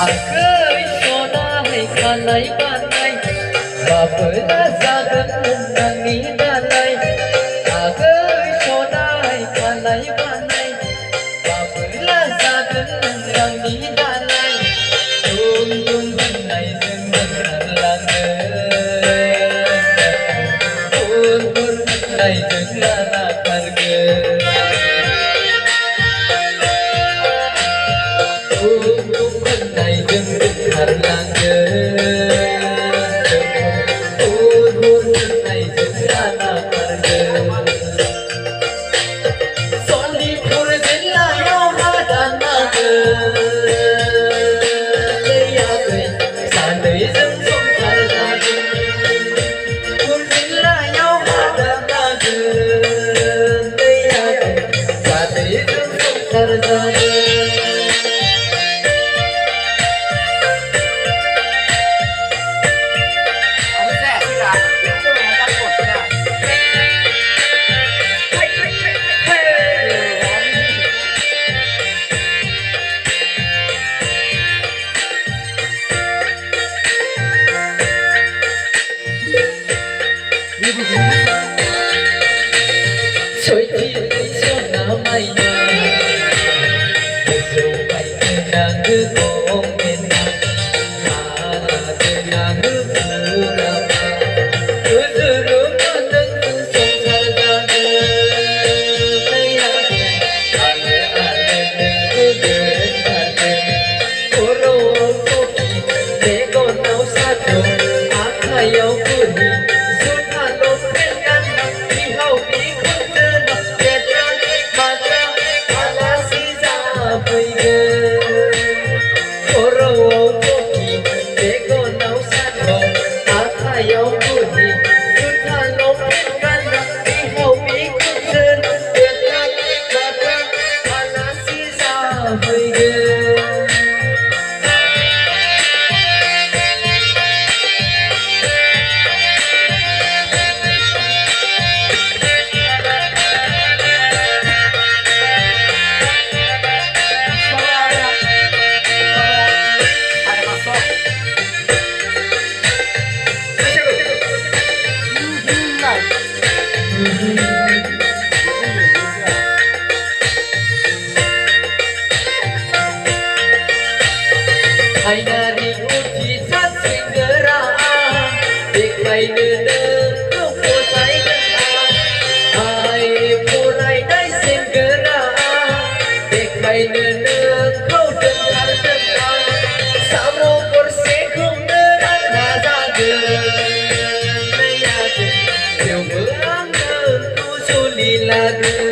Agai sonai kanai banai Babla zagan nani dalai Agai sonai kanai banai Babla zagan nani dalai Dum dum banai zeng harlange Dum dum banai zeng lana karge Harlange Urur nai jana karge Solipur jilla yo hadana Leya gai sandai jam som harlange Pur jilla yo hadana Leya gai sandai jam som harlange Choi chi cho na mai na so bai na ngu ko men na na na ngu pu ra ma tu tu ru ma nang song sar da ne ya ale ale ngu de na de ko ro ko ki de ko nau sa tho a kha yo ku ni su tha lo phen yan ni hau bi Hai dari uji san segera Dekai nene kau posai dengan Hai purai dai segera Dekai nene kau dengar Samo bersegum nerang nazaga Meyade Jauh berangan tu suli lagu